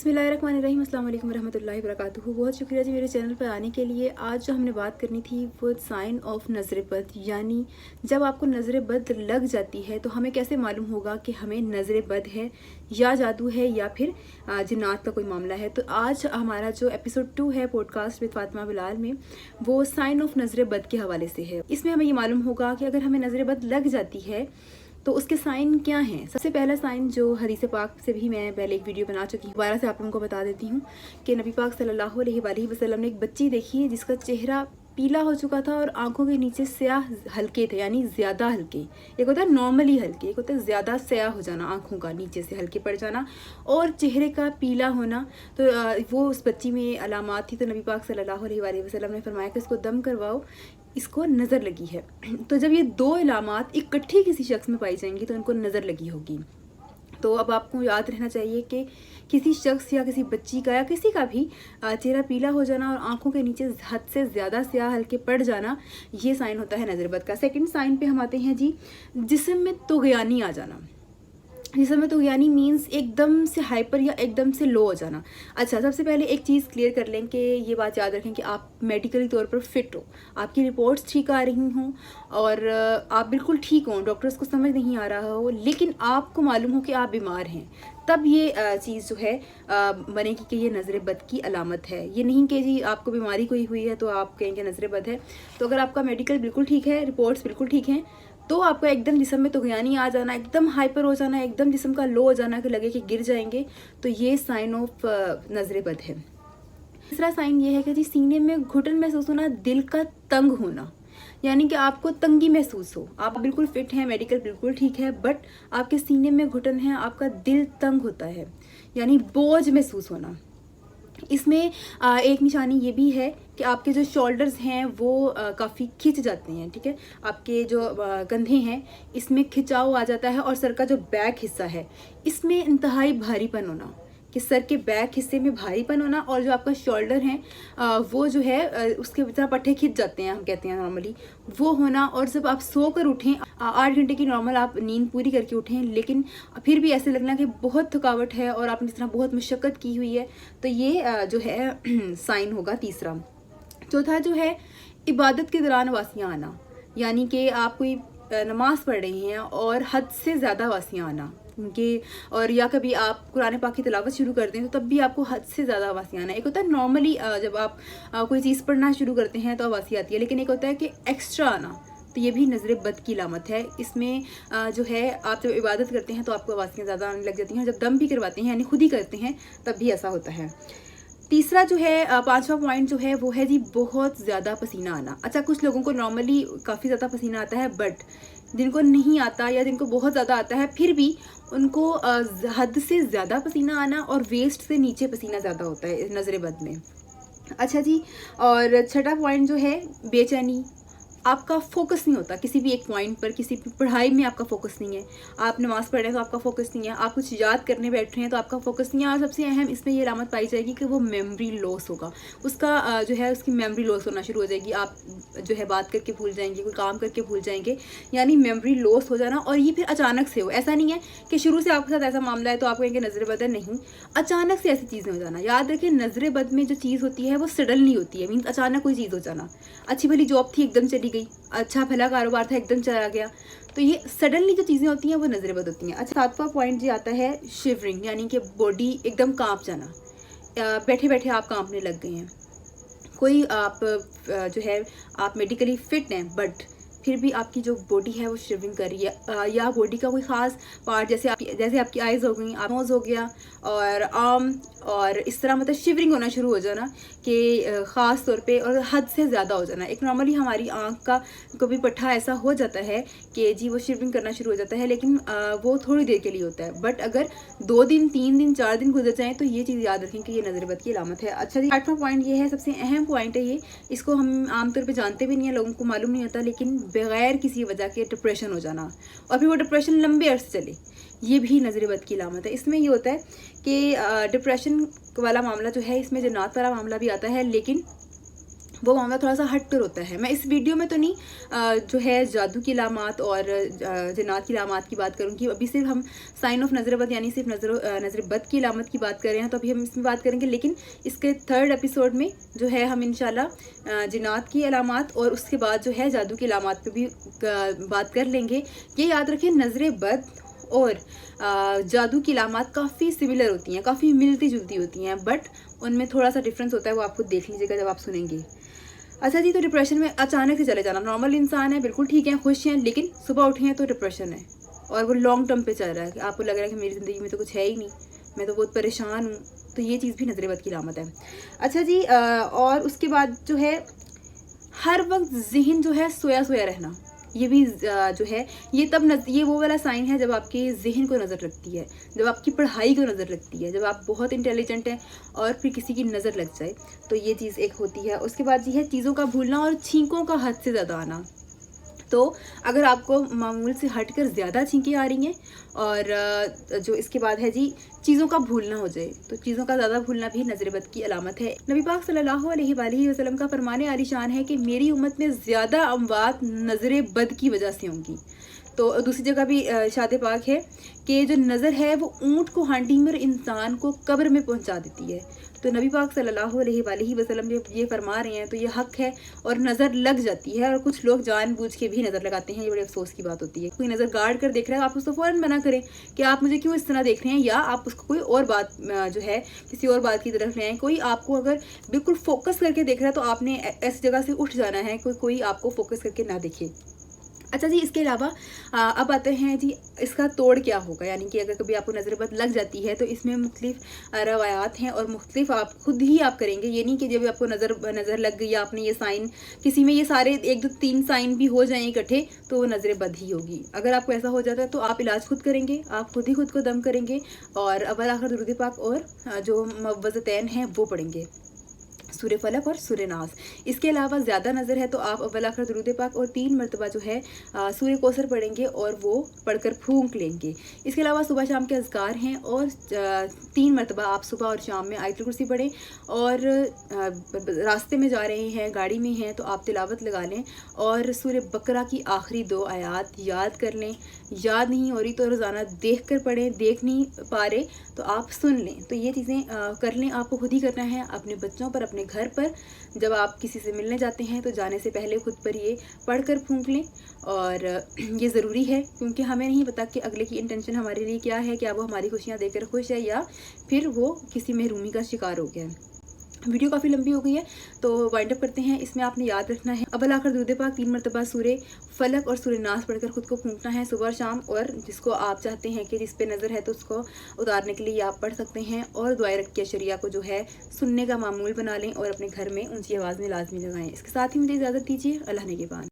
बिस्मिल्लाहिर्रहमानिर्रहीम, अस्सलाम वालेकुम रहमतुल्लाहि वबरकातुहू। बहुत शुक्रिया जी मेरे चैनल पर आने के लिए। आज जो हमने बात करनी थी वो साइन ऑफ नज़र बद, यानी जब आपको नज़र बद लग जाती है तो हमें कैसे मालूम होगा कि हमें नज़र बद है या जादू है या फिर जिन्नात का कोई मामला है। तो आज हमारा जो एपिसोड 2 है पॉडकास्ट विद फातिमा बिलाल में, वो साइन ऑफ नज़र बद के हवाले से है। इसमें हमें ये मालूम होगा कि अगर हमें नज़र बद लग जाती है तो उसके साइन क्या हैं। सबसे पहला साइन जो हदीस पाक से भी मैं पहले एक वीडियो बना चुकी हूँ, दोबारा से आप लोगों को बता देती हूँ कि नबी पाक सल्लल्लाहु अलैहि वसल्लम ने एक बच्ची देखी जिसका चेहरा पीला हो चुका था और आंखों के नीचे स्याह हल्के थे, यानी ज़्यादा हल्के। एक होता है नॉर्मली हल्के, एक होता है ज़्यादा स्याह हो जाना, आंखों का नीचे से हल्के पड़ जाना और चेहरे का पीला होना। तो वो उस बच्ची में अलामात थी। तो नबी पाक सल्लल्लाहु अलैहि वसल्लम ने फरमाया कि इसको दम करवाओ, इसको नज़र लगी है। तो जब ये दो इलामात इकट्ठी किसी शख्स में पाई जाएंगी तो इनको नज़र लगी होगी। तो अब आपको याद रहना चाहिए कि किसी शख्स या किसी बच्ची का या किसी का भी चेहरा पीला हो जाना और आंखों के नीचे हद से ज़्यादा स्याह हल्के पड़ जाना, ये साइन होता है नज़र बद का। सेकंड साइन पे हम आते हैं जी, जिस्म में तुग़यानी आ जाना। जिसमें में तुग़यानी मीन्स एकदम से हाइपर या एकदम से लो हो जाना। अच्छा, सबसे पहले एक चीज़ क्लियर कर लें कि ये बात याद रखें कि आप मेडिकली तौर पर फिट हो, आपकी रिपोर्ट्स ठीक आ रही हों और आप बिल्कुल ठीक हों, डॉक्टर्स को समझ नहीं आ रहा हो, लेकिन आपको मालूम हो कि आप बीमार हैं, तब ये चीज़ जो है बनेगी कि ये नज़र बद की अलामत है। ये नहीं कि जी आपको बीमारी कोई हुई है तो आप कहेंगे नज़र बद है। तो अगर आपका मेडिकल बिल्कुल ठीक है, रिपोर्ट्स बिल्कुल ठीक हैं, तो आपका एकदम जिस्म में तुग़यानी आ जाना, एकदम हाइपर हो जाना, एकदम जिस्म का लो हो जाना कि लगे कि गिर जाएंगे, तो ये साइन ऑफ नज़र बद है। तीसरा साइन ये है कि जी सीने में घुटन महसूस होना, दिल का तंग होना, यानी कि आपको तंगी महसूस हो। आप बिल्कुल फिट हैं, मेडिकल बिल्कुल ठीक है, बट आपके सीने में घुटन है, आपका दिल तंग होता है, यानी बोझ महसूस होना। इसमें एक निशानी ये भी है कि आपके जो शोल्डर्स हैं वो काफ़ी खिंच जाते हैं, ठीक है। आपके जो कंधे हैं इसमें खिंचाव आ जाता है और सर का जो बैक हिस्सा है इसमें इंतहाई भारीपन होना, कि सर के बैक हिस्से में भारीपन होना और जो आपका शोल्डर है वो जो है उसके तरह पट्टे खिंच जाते हैं, हम कहते हैं नॉर्मली, वो होना। और जब आप सो कर उठें, 8 घंटे की नॉर्मल आप नींद पूरी करके उठें, लेकिन फिर भी ऐसे लगना कि बहुत थकावट है और आपने इस तरह बहुत मशक्क़त की हुई है, तो ये जो है साइन होगा तीसरा। चौथा जो है इबादत के दौरान वासियाँ आना, यानी कि आप कोई नमाज पढ़ रही हैं और हद से ज़्यादा वासियाँ आना उनके, और या कभी आप कुरान पाक की तिलावत शुरू कर दें तो तब भी आपको हद से ज़्यादा आवाज़ आना। एक होता है नॉर्मली जब आप कोई चीज़ पढ़ना शुरू करते हैं तो आवाज़ आती है, लेकिन एक होता है कि एक्स्ट्रा आना, तो ये भी नज़र बद की अलामत है। इसमें जो है आप जब इबादत करते हैं तो आपको आवाज़ें ज़्यादा आने लग जाती हैं, जब दम भी करवाते हैं यानी खुद ही करते हैं तब भी ऐसा होता है। तीसरा जो है पांचवा पॉइंट जो है वो है जी बहुत ज़्यादा पसीना आना। अच्छा, कुछ लोगों को नॉर्मली काफ़ी ज़्यादा पसीना आता है, बट जिनको नहीं आता या जिनको बहुत ज़्यादा आता है फिर भी उनको हद से ज़्यादा पसीना आना और वेस्ट से नीचे पसीना ज़्यादा होता है नज़र बद में। अच्छा जी, और छठा पॉइंट जो है बेचैनी, आपका फोकस नहीं होता किसी भी एक पॉइंट पर, किसी भी पढ़ाई में आपका फोकस नहीं है, आप नमाज़ पढ़ रहे हैं तो आपका फोकस नहीं है, आप कुछ याद करने बैठ रहे हैं तो आपका फोकस नहीं है, और सबसे अहम इसमें ये अलामत पाई जाएगी कि वो मेमोरी लॉस होगा, उसका जो है उसकी मेमोरी लॉस होना शुरू हो जाएगी। आप जो है बात करके भूल जाएंगे, कोई काम करके भूल जाएंगे, यानी मेमोरी लॉस हो जाना। और ये फिर अचानक से हो, ऐसा नहीं है कि शुरू से आपके साथ ऐसा मामला है तो आप कहेंगे नज़र बद है, नहीं, अचानक से ऐसी चीज़ें हो जाना। याद रखें नज़र बद में जो चीज़ होती है वो सडनली होती है, मीन्स अचानक कोई चीज़ हो जाना। अच्छी भली जॉब थी एकदम चली गई, अच्छा भला कारोबार था एकदम चला गया, तो ये सडनली जो चीज़ें होती हैं वो नज़र बद होती हैं। अच्छा, सातवां पॉइंट ये आता है शिवरिंग, यानी कि बॉडी एकदम कांप जाना, बैठे बैठे आप कांपने लग गए हैं। कोई आप जो है आप मेडिकली फिट हैं बट फिर भी आपकी जो बॉडी है वो शिवरिंग कर रही है, या बॉडी का कोई ख़ास पार्ट जैसे आपकी आइज़ हो गई, नोज़ हो गया और आर्म, और इस तरह मतलब शिवरिंग होना शुरू हो जाना कि ख़ास तौर पे और हद से ज़्यादा हो जाना। एक नॉर्मली हमारी आँख का कभी पट्टा ऐसा हो जाता है कि जी वो शिवरिंग करना शुरू हो जाता है, लेकिन वो थोड़ी देर के लिए होता है, बट अगर 2 दिन 3 दिन 4 दिन गुजर जाएँ तो ये चीज़ याद रखें कि ये नज़र बद की अलामत है। अच्छा जी, 8वां पॉइंट ये है, सबसे अहम पॉइंट है ये, इसको हम आमतौर पर जानते भी नहीं हैं, लोगों को मालूम नहीं होता, लेकिन बग़ैर किसी वजह के डिप्रेशन हो जाना और फिर वो डिप्रेशन लंबे अरसे चले, ये भी नज़र बद की अलामत है। इसमें ये होता है कि डिप्रेशन वाला मामला जो है इसमें जिन्नात वाला मामला भी आता है, लेकिन वो मामला थोड़ा सा हट कर होता है। मैं इस वीडियो में तो नहीं जो है जादू की अलामात और जिन्नात की अलामात की बात करूँगी। अभी सिर्फ हम साइन ऑफ नज़र बद यानी सिर्फ नज़र बद की अलामत की बात कर रहे हैं, तो अभी हम इसमें बात करेंगे। लेकिन इसके 3rd एपिसोड में जो है हम इंशाल्लाह जिन्नात की अलामात और उसके बाद जो है जादू की अलामात पे भी बात कर लेंगे। ये याद रखें, नज़र बद और जादू की अलामात काफ़ी सिमिलर होती हैं, काफ़ी मिलती जुलती होती हैं, बट उनमें थोड़ा सा डिफरेंस होता है, वो आप खुद देख लीजिएगा जब आप सुनेंगे। अच्छा जी, तो डिप्रेशन में अचानक से चले जाना, नॉर्मल इंसान है, बिल्कुल ठीक है, खुश हैं, लेकिन सुबह उठे हैं तो डिप्रेशन है और वो लॉन्ग टर्म पे चल रहा है कि आपको लग रहा है कि मेरी ज़िंदगी में तो कुछ है ही नहीं, मैं तो बहुत परेशान हूँ, तो ये चीज़ भी नज़र बद की अलामत है। अच्छा जी, और उसके बाद जो है हर वक्त ज़हन जो है सोया सोया रहना, ये भी जो है ये वो वाला साइन है जब आपके ज़हन को नज़र लगती है, जब आपकी पढ़ाई को नज़र लगती है, जब आप बहुत इंटेलिजेंट हैं और फिर किसी की नज़र लग जाए, तो ये चीज़ एक होती है। उसके बाद ये है चीज़ों का भूलना और छींकों का हद से ज़्यादा आना। तो अगर आपको मामूल से हटकर ज़्यादा छींकें आ रही हैं और जो इसके बाद है जी चीज़ों का भूलना हो जाए, तो चीज़ों का ज़्यादा भूलना भी नज़र बद की अलामत है। नबी पाक सल्लल्लाहु अलैहि वसल्लम का फरमाने आलीशान है कि मेरी उम्मत में ज़्यादा अमवात नज़र बद की वजह से होंगी। तो दूसरी जगह भी इरशाद पाक है कि जो नज़र है वो ऊँट को हांडी में और इंसान को कब्र में पहुँचा देती है। तो नबी पाक सल्लल्लाहु अलैहि वसल्लम जब ये फरमा रहे हैं तो ये हक है और नज़र लग जाती है, और कुछ लोग जानबूझ के भी नज़र लगाते हैं, ये बड़े अफसोस की बात होती है। कोई नज़र गाड़ कर देख रहा है, आप उसको फ़ौरन मना करें कि आप मुझे क्यों इस तरह देख रहे हैं, या आप उसको कोई और बात जो है किसी और बात की तरफ ले आएँ। कोई आपको अगर बिल्कुल फोकस करके देख रहा है तो आपने ऐसी जगह से उठ जाना है, कोई आपको फोकस करके ना देखे। अच्छा जी, इसके अलावा अब आते हैं जी इसका तोड़ क्या होगा, यानी कि अगर कभी आपको नज़र बद लग जाती है तो इसमें मुख्तलिफ रवायात हैं और मुख्तलिफ आप खुद ही आप करेंगे। ये नहीं कि जब आपको नज़र लग गई, आपने ये साइन किसी में ये सारे 1 2 3 साइन भी हो जाएं इकट्ठे, तो वो नज़र बद ही होगी। अगर आपको ऐसा हो जाता है तो आप इलाज खुद करेंगे, आप खुद ही खुद को दम करेंगे और अव्वल आखिर दुरूद पाक और जो मुअव्वज़तैन हैं वो पढ़ेंगे, सूर्य फलक और सूर्य नास। इसके अलावा ज़्यादा नज़र है तो आप अव्वल आखिर दुरूद पाक और 3 मरतबा जो है सूर्य कौसर पढ़ेंगे और वो पढ़कर फूंक लेंगे। इसके अलावा सुबह शाम के अज़कार हैं और 3 मरतबा आप सुबह और शाम में आयतुल कुर्सी पढ़ें, और रास्ते में जा रहे हैं, गाड़ी में हैं, तो आप तिलावत लगा लें और सूर्य बकरा की आखिरी 2 आयात याद कर लें। याद नहीं हो रही तो रोज़ाना देख कर पढ़ें, देख नहीं पा रहे तो आप सुन लें। तो ये चीज़ें कर लें, आपको खुद ही करना है, अपने बच्चों पर, अपने घर पर। जब आप किसी से मिलने जाते हैं तो जाने से पहले खुद पर ये पढ़कर फूंक लें, और ये ज़रूरी है क्योंकि हमें नहीं पता कि अगले की इंटेंशन हमारे लिए क्या है, क्या वो हमारी खुशियाँ देकर खुश है या फिर वो किसी महरूमी का शिकार हो गया है। वीडियो काफ़ी लंबी हो गई है तो वाइंड अप करते हैं। इसमें आपने याद रखना है अव्वल आखिर दुरूद पाक 3 मरतबा सूर्य फलक और सूर्य नास पढ़कर खुद को फूंकना है सुबह और शाम, और जिसको आप चाहते हैं कि जिस पे नज़र है तो उसको उतारने के लिए आप पढ़ सकते हैं। और दुआए रक्किया शरिया को जो है सुनने का मामूल बना लें और अपने घर में ऊंची आवाज़ में लाजमी लगाएं। इसके साथ ही मुझे इजाज़त दीजिए, अल्लाह ने के बाद।